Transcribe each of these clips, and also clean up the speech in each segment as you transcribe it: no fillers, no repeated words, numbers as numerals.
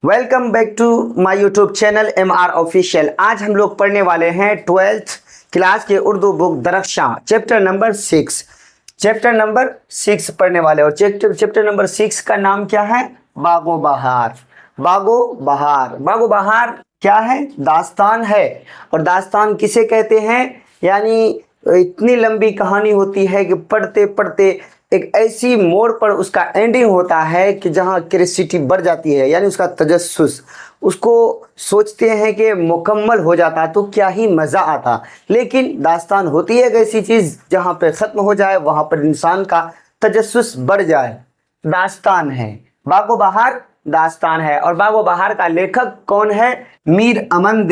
Welcome back to my YouTube channel MR official. आज हम लोग पढ़ने वाले हैं 12th क्लास के Urdu book Darakhshan chapter number 6 पढ़ने वाले। और चैप्टर नंबर 6 का नाम क्या है? बागो बहार। बागो बहार क्या है? दास्तान है। और दास्तान किसे कहते हैं? यानी इतनी लंबी कहानी होती है कि पढ़ते पढ़ते एक ऐसी मोड़ पर उसका एंडिंग होता है कि जहाँ क्यूरियोसिटी बढ़ जाती है, यानी उसका तजस्सुस, उसको सोचते हैं कि मुकम्मल हो जाता तो क्या ही मज़ा आता। लेकिन दास्तान होती है एक ऐसी चीज़ जहाँ पे ख़त्म हो जाए वहाँ पर इंसान का तजस्सुस बढ़ जाए। दास्तान है, बागो बहार दास्तान है। और बागो बहार का लेखक कौन है? मीर अमन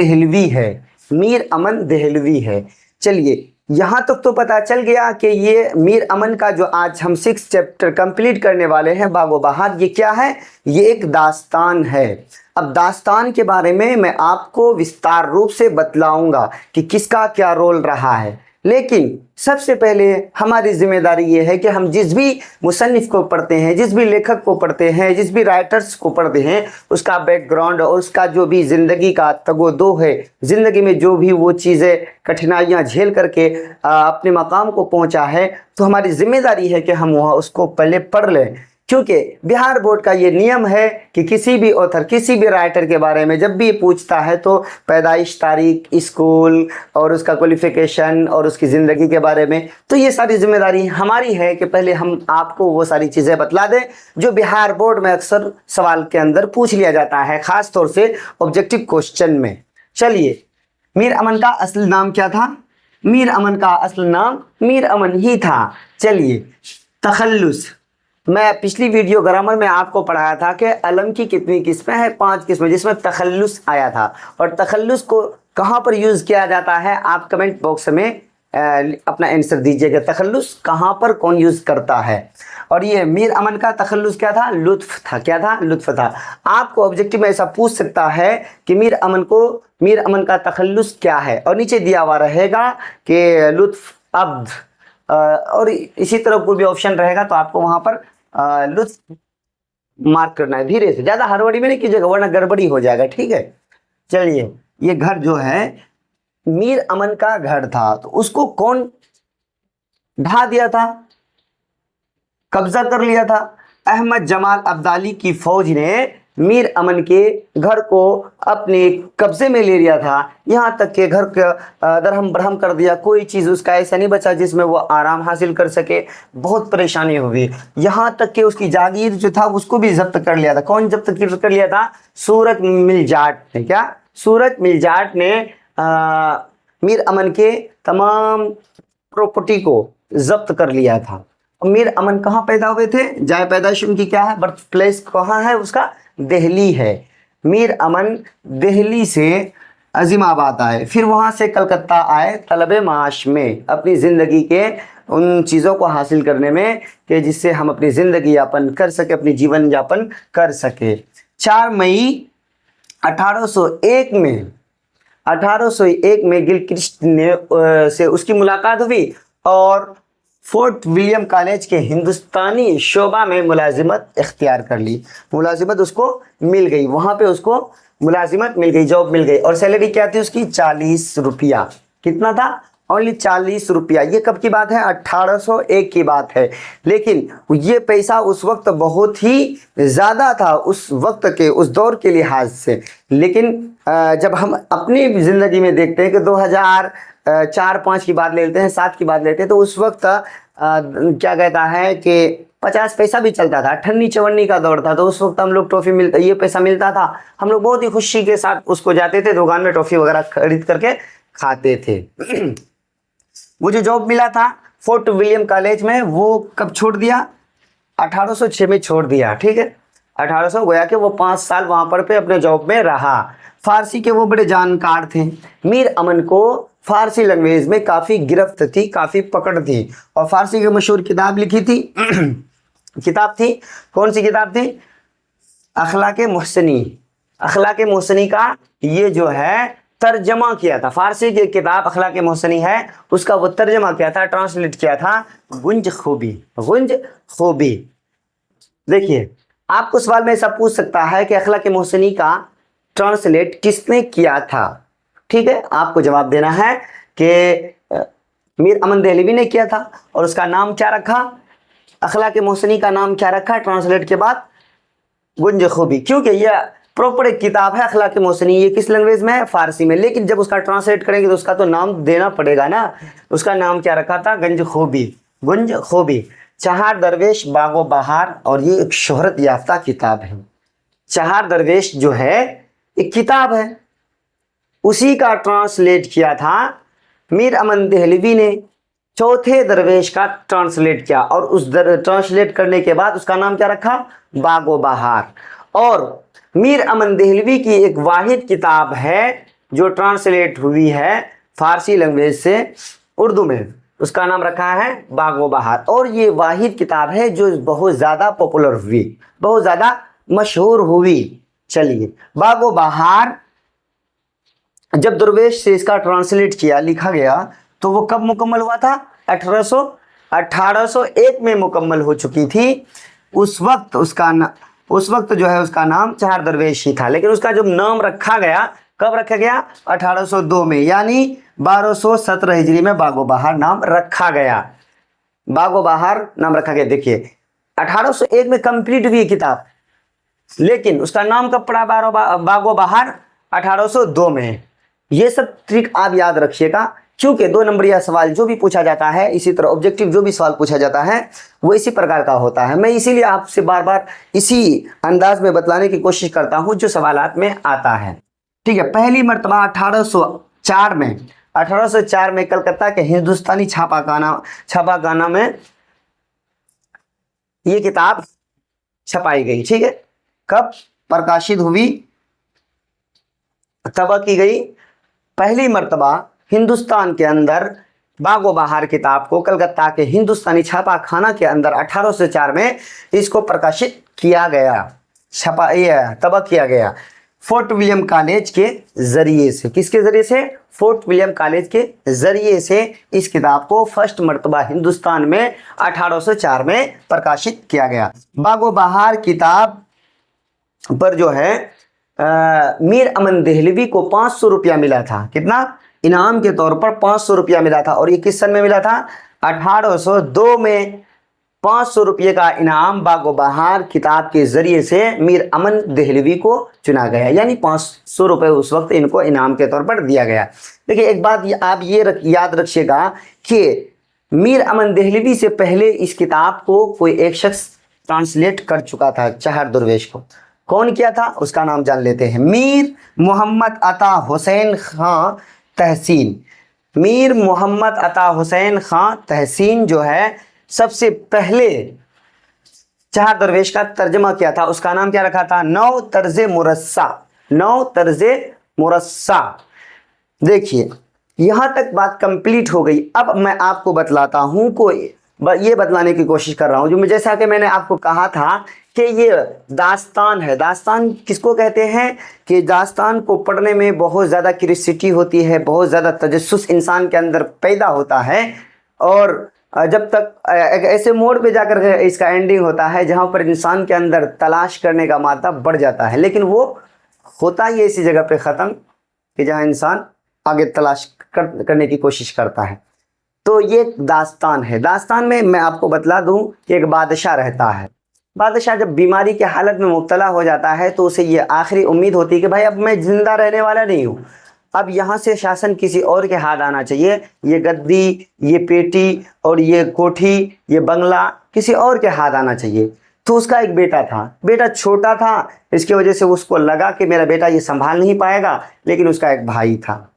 देहलवी है। चलिए, यहाँ तक तो पता चल गया कि ये मीर अमन का जो आज हम 6 चैप्टर कंप्लीट करने वाले हैं बागो बहार, ये क्या है? ये एक दास्तान है। अब दास्तान के बारे में मैं आपको विस्तार रूप से बतलाऊंगा कि किसका क्या रोल रहा है। लेकिन सबसे पहले हमारी जिम्मेदारी ये है कि हम जिस भी मुसन्निफ को पढ़ते हैं, जिस भी लेखक को पढ़ते हैं, जिस भी राइटर्स को पढ़ते हैं, उसका बैकग्राउंड और उसका जो भी ज़िंदगी का तगोदो है, ज़िंदगी में जो भी वो चीज़ें कठिनाइयाँ झेल करके अपने मकाम को पहुँचा है, तो हमारी जिम्मेदारी है कि हम वहाँ उसको पहले पढ़ लें। क्योंकि बिहार बोर्ड का ये नियम है कि किसी भी ऑथर, किसी भी राइटर के बारे में जब भी पूछता है तो पैदाइश तारीख, स्कूल और उसका क्वालिफिकेशन और उसकी ज़िंदगी के बारे में, तो ये सारी जिम्मेदारी हमारी है कि पहले हम आपको वो सारी चीज़ें बतला दें जो बिहार बोर्ड में अक्सर सवाल के अंदर पूछ लिया जाता है, ख़ास तौर से ऑब्जेक्टिव क्वेश्चन में। चलिए, मीर अमन का असल नाम क्या था? मीर अमन का असल नाम मीर अमन ही था। चलिए, तखल्लुस, मैं पिछली वीडियो ग्रामर में आपको पढ़ाया था कि अलम की कितनी किस्में हैं? 5 किस्में, जिसमें तखल्लुस आया था। और तखल्लुस को कहाँ पर यूज़ किया जाता है? आप कमेंट बॉक्स में अपना आंसर दीजिएगा, तखल्लुस कहाँ पर कौन यूज़ करता है। और ये मीर अमन का तखल्लुस क्या था? लुत्फ था। क्या था? लुत्फ था। आपको ऑब्जेक्टिव में ऐसा पूछ सकता है कि मीर अमन का तखल्लुस क्या है, और नीचे दिया हुआ रहेगा कि लुत्फ अब्द, और इसी तरह कोई भी ऑप्शन रहेगा तो आपको वहाँ पर लुत्फ मार्क करना है। धीरे से, ज़्यादा हड़बड़ी में नहीं कीजिएगा वरना गड़बड़ी हो जाएगा, ठीक है। चलिए, ये घर जो है मीर अमन का घर था, तो उसको कौन ढा दिया था? कब्जा कर लिया था। अहमद जमाल अब्दाली की फौज ने मीर अमन के घर को अपने कब्जे में ले लिया था। यहाँ तक के घर का दरहम बरहम कर दिया, कोई चीज़ उसका ऐसा नहीं बचा जिसमें वो आराम हासिल कर सके। बहुत परेशानी हुई, यहाँ तक कि उसकी जागीर जो था उसको भी जब्त कर लिया था। कौन जब्त कर लिया था? सूरत मिलजाट ने। क्या? सूरत मिलजाट ने मीर अमन के तमाम प्रॉपर्टी को जब्त कर लिया था। मीर अमन कहाँ पैदा हुए थे? जाए पैदाइश उनकी क्या है? बर्थ प्लेस कहाँ है उसका? दिल्ली है। मीर अमन दिल्ली से अजीमाबाद आए, फिर वहाँ से कलकत्ता आए तलबे माश में, अपनी ज़िंदगी के उन चीज़ों को हासिल करने में कि जिससे हम अपनी ज़िंदगी यापन कर सके, अपनी जीवन यापन कर सके। 4 मई 1801 में गिलक्रिस्ट ने से उसकी मुलाकात हुई और फोर्ट विलियम कॉलेज के हिंदुस्तानी शोबा में मुलाजिमत इख्तियार कर ली। मुलाजिमत उसको मिल गई, वहाँ पे उसको मुलाजिमत मिल गई, जॉब मिल गई। और सैलरी क्या थी उसकी? 40 रुपया। कितना था? ओनली 40 रुपया। ये कब की बात है? 1801 की बात है। लेकिन ये पैसा उस वक्त बहुत ही ज़्यादा था, उस वक्त के, उस दौर के लिहाज से। लेकिन जब हम अपनी ज़िंदगी में देखते हैं कि 2004-5 की बात ले लेते हैं, 7 की बात लेते हैं, तो उस वक्त क्या कहता है कि 50 पैसा भी चलता था, अठन्नी चवन्नी का दौर था। तो उस वक्त हम लोग टॉफ़ी मिलता, ये पैसा मिलता था, हम लोग बहुत ही खुशी के साथ उसको जाते थे, दुकान में टॉफ़ी वगैरह खरीद करके खाते थे। वो जो जॉब मिला था फोर्ट विलियम कॉलेज में, वो कब छोड़ दिया? 1806 में छोड़ दिया, ठीक है। 1800 गोया कि वो 5 साल वहाँ पर पे अपने जॉब में रहा। फारसी के वो बड़े जानकार थे। मीर अमन को फारसी लैंग्वेज में काफ़ी गिरफ्त थी, काफ़ी पकड़ थी, और फारसी की मशहूर किताब लिखी थी। किताब थी, कौन सी किताब थी? अखलाक मोहसनी। अखलाक मोहसनी का ये जो है तर्जमा किया था। फारसी की किताब अखलाक मोहसनी है, उसका वो तर्जमा किया था, ट्रांसलेट किया था गुंज खूबी। देखिए, आपको सवाल में ऐसा पूछ सकता है कि अखलाक मोहसिनी का ट्रांसलेट किसने किया था। ठीक है, आपको जवाब देना है कि मीर अमन देहलवी ने किया था। और उसका नाम क्या रखा, अखलाक मोहसिनी का नाम क्या रखा ट्रांसलेट के बाद, गुंज खूबी। क्योंकि यह प्रॉपर एक किताब है अखलाक मोहसिनी, ये किस लैंग्वेज में है, फारसी में। लेकिन जब उसका ट्रांसलेट करेंगे तो उसका तो नाम देना पड़ेगा ना। उसका नाम क्या रखा था, गंज खूबी, गुंज खूबी। चार दरवेश बागो बहार, और ये एक शोहरत याफ्ता किताब है। चार दरवेश जो है एक किताब है, उसी का ट्रांसलेट किया था मीर अमन देहलवी ने। चौथे दरवेश का ट्रांसलेट किया, और उस ट्रांसलेट करने के बाद उसका नाम क्या रखा, बागो बहार। और मीर अमन देहलवी की एक वाहिद किताब है जो ट्रांसलेट हुई है फारसी लैंग्वेज से उर्दू में, उसका नाम रखा है बागो बहार। और ये वाहिद किताब है जो बहुत ज़्यादा पॉपुलर हुई, बहुत ज़्यादा मशहूर हुई। चलिए, बागो बहार जब दरवेश से इसका ट्रांसलेट किया, लिखा गया, तो वो कब मुकम्मल हुआ था, 1801 में मुकम्मल हो चुकी थी। उस वक्त जो है उसका नाम चार दरवेश ही था। लेकिन उसका जब नाम रखा गया, कब रखा गया, 1802 में, यानी 1217 हिजरी में बागो बहार नाम रखा गया। बागो बहार नाम रखा गया। देखिए 1801 में कंप्लीट हुई किताब, लेकिन उसका नाम कब पड़ा, बागो बहार 1802 में। ये सब ट्रिक आप याद रखिएगा, क्योंकि 2 नंबरिया सवाल जो भी पूछा जाता है, इसी तरह ऑब्जेक्टिव जो भी सवाल पूछा जाता है वो इसी प्रकार का होता है। मैं इसीलिए आपसे बार बार इसी अंदाज में बतलाने की कोशिश करता हूं जो सवालात में आता है। ठीक है, पहली मर्तबा 1804 में कलकत्ता के हिंदुस्तानी छापाखाना में ये किताब छपाई गई। ठीक है, कब प्रकाशित हुई, तब की गई। पहली मर्तबा हिंदुस्तान के अंदर बागो बहार किताब को कलकत्ता के हिंदुस्तानी छापाखाना के अंदर 1804 में इसको प्रकाशित किया गया, तब किया गया फोर्ट विलियम कॉलेज के जरिए से। किसके जरिए से, फोर्ट विलियम कॉलेज के जरिए से इस किताब को फर्स्ट मर्तबा हिंदुस्तान में 1804 में प्रकाशित किया गया। बागो बहार किताब पर जो है मीर अमन देहलवी को 500 रुपया मिला था। कितना, इनाम के तौर पर 500 रुपया मिला था। और ये किस सन में मिला था, 1802 में 500 रुपये का इनाम बागो बहार किताब के जरिए से मीर अमन देहलवी को चुना गया, यानी 500 रुपये उस वक्त इनको इनाम के तौर पर दिया गया। देखिए एक बात आप ये याद रखिएगा कि मीर अमन देहलवी से पहले इस किताब को कोई एक शख्स ट्रांसलेट कर चुका था, चार दरवेश को। कौन किया था, उसका नाम जान लेते हैं, मीर मोहम्मद अता हुसैन खां तहसीन। मीर मोहम्मद अता हुसैन खां तहसीन जो है सबसे पहले चार दरवेश का तर्जमा किया था। उसका नाम क्या रखा था, नौ तर्जे मुरस्सा। देखिए यहां तक बात कंप्लीट हो गई। अब मैं आपको बतलाता हूं, ये बतलाने की कोशिश कर रहा हूं, जो जैसा कि मैंने आपको कहा था कि ये दास्तान है। दास्तान किसको कहते हैं कि दास्तान को पढ़ने में बहुत ज़्यादा क्यूरियोसिटी होती है, बहुत ज़्यादा तजस्सुस इंसान के अंदर पैदा होता है। और जब तक एक ऐसे मोड़ पे जाकर इसका एंडिंग होता है जहाँ पर इंसान के अंदर तलाश करने का मादा बढ़ जाता है, लेकिन वो होता ही ऐसी जगह पे ख़त्म कि जहाँ इंसान आगे तलाश करने की कोशिश करता है। तो ये दास्तान है। दास्तान में मैं आपको बतला दूं कि एक बादशाह रहता है। बादशाह जब बीमारी के हालत में मुब्तला हो जाता है तो उसे ये आखिरी उम्मीद होती है कि भाई अब मैं ज़िंदा रहने वाला नहीं हूँ, अब यहाँ से शासन किसी और के हाथ आना चाहिए। ये गद्दी, ये पेटी और ये कोठी, ये बंगला किसी और के हाथ आना चाहिए। तो उसका एक बेटा था, बेटा छोटा था, इसकी वजह से उसको लगा कि मेरा बेटा ये संभाल नहीं पाएगा। लेकिन उसका एक भाई था,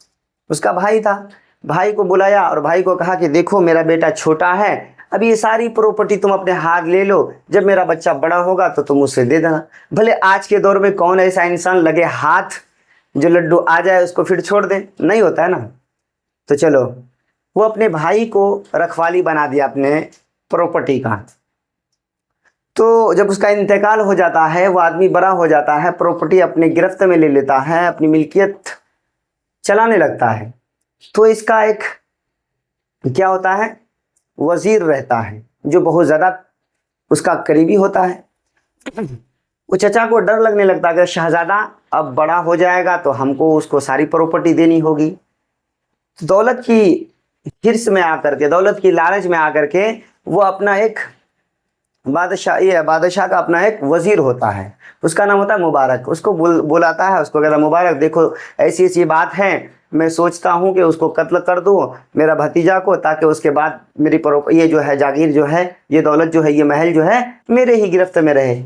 भाई को बुलाया और भाई को कहा कि देखो मेरा बेटा छोटा है, अब ये सारी प्रॉपर्टी तुम अपने हाथ ले लो, जब मेरा बच्चा बड़ा होगा तो तुम उसे दे देना। भले आज के दौर में कौन ऐसा इंसान लगे हाथ जो लड्डू आ जाए उसको फिर छोड़ दे, नहीं होता है ना। तो चलो वो अपने भाई को रखवाली बना दिया अपने प्रॉपर्टी का। तो जब उसका इंतकाल हो जाता है, वो आदमी बड़ा हो जाता है, प्रॉपर्टी अपने गिरफ्त में ले लेता है, अपनी मिल्कियत चलाने लगता है। तो इसका एक क्या होता है, वजीर रहता है जो बहुत ज़्यादा उसका करीबी होता है। वो चचा को डर लगने लगता है कि शहजादा अब बड़ा हो जाएगा तो हमको उसको सारी प्रॉपर्टी देनी होगी। दौलत की हिर्स में आकर के, दौलत की लालच में आकर के वो अपना एक बादशाह, ये बादशाह का अपना एक वजीर होता है, उसका नाम होता है मुबारक। उसको बुलाता है, उसको कहता है मुबारक देखो ऐसी ऐसी बात है, मैं सोचता हूँ कि उसको कत्ल कर दूँ मेरा भतीजा को, ताकि उसके बाद मेरी ये जो है जागीर जो है, ये दौलत जो है, ये महल जो है मेरे ही गिरफ्त में रहे।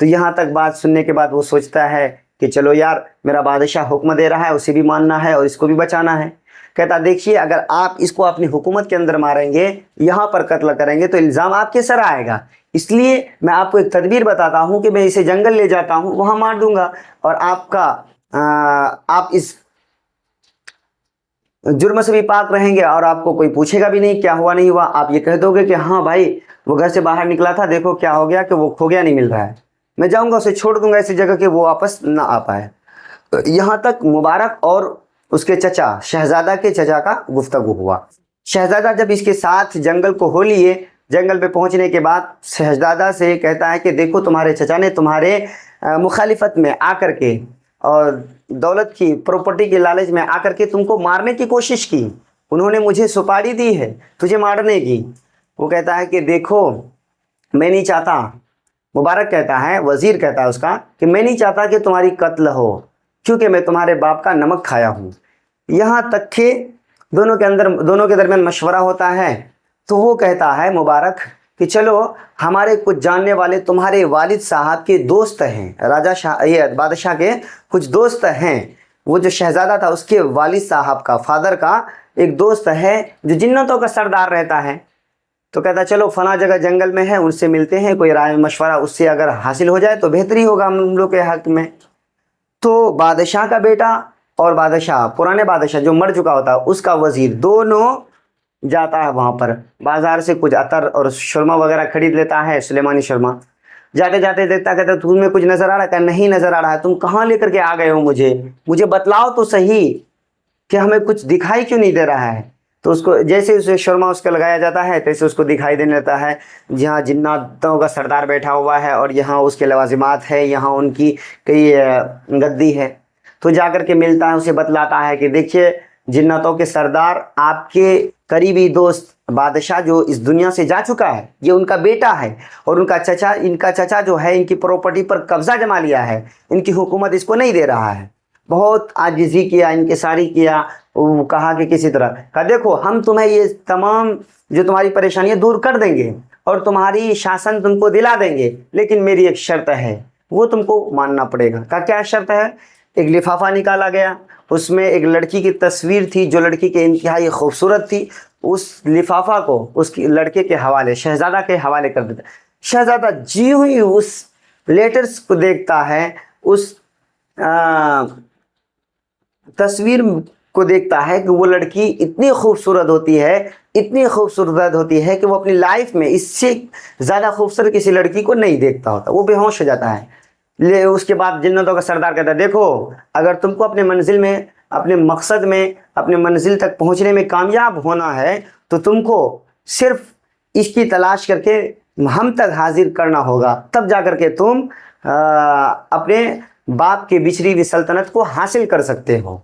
तो यहाँ तक बात सुनने के बाद वो सोचता है कि चलो यार, मेरा बादशाह हुक्म दे रहा है, उसे भी मानना है और इसको भी बचाना है। कहता देखिए, अगर आप इसको अपनी हुकूमत के अंदर मारेंगे, यहाँ पर कत्ल करेंगे तो इल्ज़ाम आपके सर आएगा, इसलिए मैं आपको एक तदबीर बताता हूँ कि मैं इसे जंगल ले जाता हूँ, वहाँ मार दूंगा और आप इस जुर्म से भी पाक रहेंगे और आपको कोई पूछेगा भी नहीं क्या हुआ नहीं हुआ। आप ये कह दोगे कि हाँ भाई वो घर से बाहर निकला था, देखो क्या हो गया कि वो खो गया, नहीं मिल रहा है, मैं जाऊँगा उसे छोड़ दूंगा ऐसी जगह कि वो वापस ना आ पाए। यहाँ तक मुबारक और उसके चचा, शहजादा के चचा का गुफ्तगू हुआ। शहजादा जब इसके साथ जंगल को हो लिए, जंगल पे पहुंचने के बाद शहजादा से कहता है कि देखो तुम्हारे चचा ने तुम्हारे मुखालिफत में आकर के और दौलत की प्रॉपर्टी के लालच में आकर के तुमको मारने की कोशिश की, उन्होंने मुझे सुपारी दी है तुझे मारने की। वो कहता है कि देखो मैं नहीं चाहता, मुबारक कहता है, वजीर कहता है उसका, कि मैं नहीं चाहता कि तुम्हारी कत्ल हो, क्योंकि मैं तुम्हारे बाप का नमक खाया हूँ। यहाँ तक कि दोनों के दरमियान मशवरा होता है। तो वो कहता है मुबारक कि चलो हमारे कुछ जानने वाले तुम्हारे वालिद साहब के दोस्त हैं, राजा शाह, ये बादशाह के कुछ दोस्त हैं। वो जो शहजादा था उसके वालिद साहब का, फादर का एक दोस्त है जो जिन्नतों का सरदार रहता है। तो कहता चलो फला जगह जंगल में है, उनसे मिलते हैं, कोई राय मशवरा उससे अगर हासिल हो जाए तो बेहतरी होगा हम लोग के हक में। तो बादशाह का बेटा और बादशाह, पुराने बादशाह जो मर चुका होता है उसका वजीर, दोनों जाता है वहाँ पर, बाजार से कुछ अतर और शर्मा वगैरह खरीद लेता है, सुलेमानी शर्मा। जाते जाते देखता, कहता तुम्हें कुछ नज़र आ रहा है? क्या नहीं नज़र आ रहा है, तुम कहाँ लेकर के आ गए हो, मुझे बतलाओ तो सही कि हमें कुछ दिखाई क्यों नहीं दे रहा है। तो उसको जैसे उसे शर्मा उसका लगाया जाता है तैसे उसको दिखाई देने लगता है जहाँ जिन्नातों का सरदार बैठा हुआ है और यहाँ उसके लवाजिमात है, यहाँ उनकी कई गद्दी है। तो जाकर के मिलता है, उसे बतलाता है कि देखिए जिन्नातों के सरदार आपके करीबी दोस्त बादशाह जो इस दुनिया से जा चुका है, ये उनका बेटा है और इनका चचा जो है इनकी प्रॉपर्टी पर कब्जा जमा लिया है, इनकी हुकूमत इसको नहीं दे रहा है। बहुत आजिज़ी किया, इनके सारी किया, वो कहा कि किसी तरह का देखो हम तुम्हें ये तमाम जो तुम्हारी परेशानियां दूर कर देंगे और तुम्हारी शासन तुमको दिला देंगे, लेकिन मेरी एक शर्त है, वो तुमको मानना पड़ेगा। का क्या शर्त है? एक लिफाफा निकाला गया, उसमें एक लड़की की तस्वीर थी जो लड़की के इंतहाई खूबसूरत थी। उस लिफाफा को उसकी लड़के के हवाले, शहजादा के हवाले कर देता। शहजादा जी हुई उस लेटर्स को देखता है, उस तस्वीर को देखता है कि वो लड़की इतनी खूबसूरत होती है, इतनी खूबसूरत होती है कि वो अपनी लाइफ में इससे ज़्यादा खूबसूरत किसी लड़की को नहीं देखता होता। वो बेहोश हो जाता है। उसके बाद जिन्नतों का सरदार कहता है देखो अगर तुमको अपने मंजिल में, अपने मकसद में, अपने मंजिल तक पहुंचने में कामयाब होना है तो तुमको सिर्फ इसकी तलाश करके हम तक हाजिर करना होगा, तब जा कर के तुम अपने बाप के बिछड़ी हुई सल्तनत को हासिल कर सकते हो।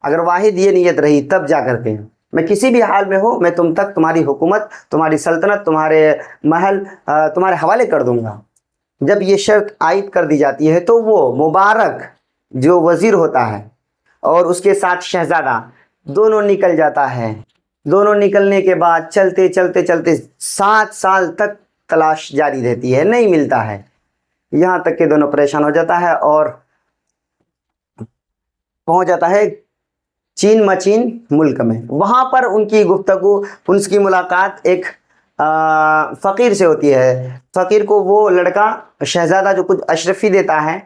अगर वाहिद ये नीयत रही तब जा कर के मैं किसी भी हाल में हो, मैं तुम तक तुम्हारी हुकूमत, तुम्हारी सल्तनत, तुम्हारे महल तुम्हारे हवाले कर दूंगा। जब ये शर्त आयद कर दी जाती है तो वो मुबारक जो वजीर होता है और उसके साथ शहजादा दोनों निकल जाता है। दोनों निकलने के बाद चलते चलते चलते 7 साल तक तलाश जारी रहती है, नहीं मिलता है। यहाँ तक के दोनों परेशान हो जाता है और पहुँच जाता है चीन मचीन मुल्क में। वहाँ पर उनकी गुफ्तगू, उनकी मुलाकात एक फ़कीर से होती है। फ़कीर को वो लड़का शहज़ादा जो कुछ अशरफी देता है।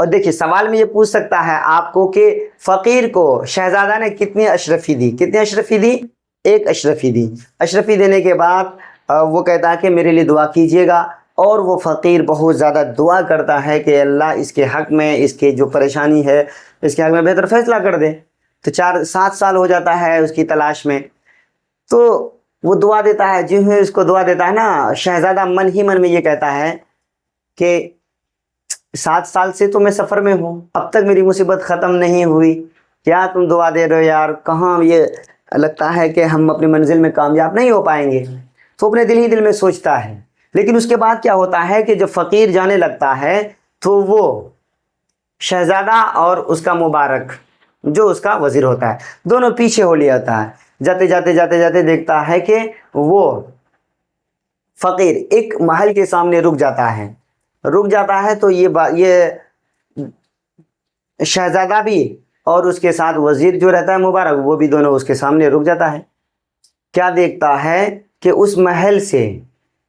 और देखिए सवाल में ये पूछ सकता है आपको कि फ़कीर को शहज़ादा ने कितनी अशरफी दी? कितनी अशरफी दी? 1 अशरफी दी। अशरफी देने के बाद वो कहता है कि मेरे लिए दुआ कीजिएगा। और वो फ़कीर बहुत ज़्यादा दुआ करता है कि अल्लाह इसके हक़ में, इसके जो परेशानी है इसके हक़ में बेहतर फ़ैसला कर दे। तो 4-7 साल हो जाता है उसकी तलाश में। तो वो दुआ देता है, जो है उसको दुआ देता है ना, शहज़ादा मन ही मन में ये कहता है कि 7 साल से तो मैं सफ़र में हूँ, अब तक मेरी मुसीबत ख़त्म नहीं हुई, क्या तुम दुआ दे रहे हो यार, कहाँ ये लगता है कि हम अपनी मंजिल में कामयाब नहीं हो पाएंगे। तो अपने दिल ही दिल में सोचता है। लेकिन उसके बाद क्या होता है कि जब फ़कीर जाने लगता है तो वो शहज़ादा और उसका मुबारक जो उसका वज़ीर होता है, दोनों पीछे हो लिया होता है। जाते जाते जाते जाते देखता है कि वो फ़कीर एक महल के सामने रुक जाता है तो ये शहज़ादा भी और उसके साथ वज़ीर जो रहता है मुबारक, वो भी दोनों उसके सामने रुक जाता है। क्या देखता है कि उस महल से,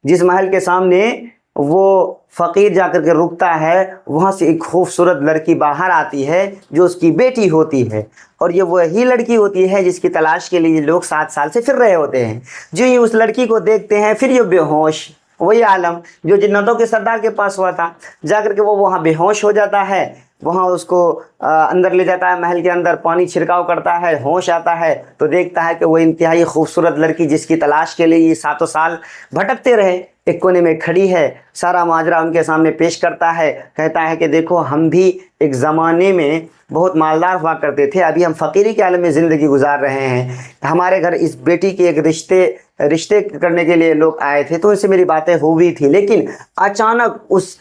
जिस महल के सामने वो फ़कीर जाकर के रुकता है, वहाँ से एक खूबसूरत लड़की बाहर आती है जो उसकी बेटी होती है। और ये वही लड़की होती है जिसकी तलाश के लिए लोग 7 साल से फिर रहे होते हैं। जो ही उस लड़की को देखते हैं फिर ये बेहोश, वही आलम जो जिन्नतों के सरदार के पास हुआ था, जाकर के वो वहाँ बेहोश हो जाता है। वहाँ उसको अंदर ले जाता है, महल के अंदर पानी छिड़काव करता है, होश आता है तो देखता है कि वो इंतहाई खूबसूरत लड़की जिसकी तलाश के लिए ये 7 साल भटकते रहे, एक कोने में खड़ी है। सारा माजरा उनके सामने पेश करता है, कहता है कि देखो हम भी एक ज़माने में बहुत मालदार हुआ करते थे, अभी हम फ़कीरी के आलम में ज़िंदगी गुजार रहे हैं। हमारे घर इस बेटी की एक रिश्ते करने के लिए लोग आए थे, तो इससे मेरी बातें हुई थी, लेकिन अचानक उस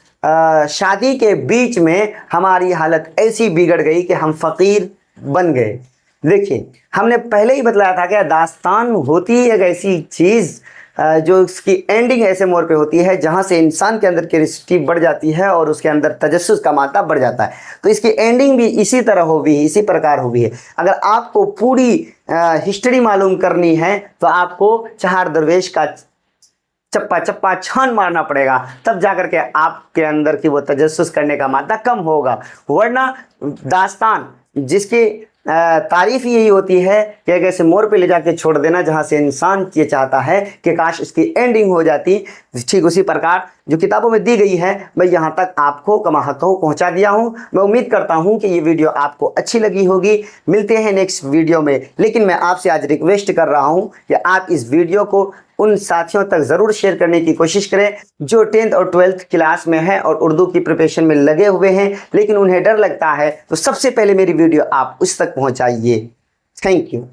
शादी के बीच में हमारी हालत ऐसी बिगड़ गई कि हम फ़कीर बन गए। देखिए, हमने पहले ही बतलाया था कि दास्तान होती है एक ऐसी चीज़ जो इसकी एंडिंग ऐसे मोड़ पे होती है जहाँ से इंसान के अंदर क्यूरियोसिटी बढ़ जाती है और उसके अंदर तजस्सुस का मादा बढ़ जाता है। तो इसकी एंडिंग भी इसी तरह होगी, इसी प्रकार होगी है। अगर आपको पूरी हिस्ट्री मालूम करनी है तो आपको चहार दरवेश का चप्पा चप्पा छान मारना पड़ेगा, तब जाकर के आपके अंदर की वो तजस्सुस करने का मादा कम होगा। वरना दास्तान जिसकी तारीफ यही होती है कि एक ऐसे मोड़ पे ले जाके छोड़ देना जहाँ से इंसान ये चाहता है कि काश इसकी एंडिंग हो जाती। ठीक उसी प्रकार जो किताबों में दी गई है मैं यहाँ तक आपको कमा हक़हू पहुँचा दिया हूँ। मैं उम्मीद करता हूँ कि ये वीडियो आपको अच्छी लगी होगी। मिलते हैं नेक्स्ट वीडियो में, लेकिन मैं आपसे आज रिक्वेस्ट कर रहा हूँ कि आप इस वीडियो को उन साथियों तक ज़रूर शेयर करने की कोशिश करें जो 10th और 12th क्लास में है और उर्दू की प्रिपरेशन में लगे हुए हैं, लेकिन उन्हें डर लगता है। तो सबसे पहले मेरी वीडियो आप उस तक पहुंचाइए। Thank you.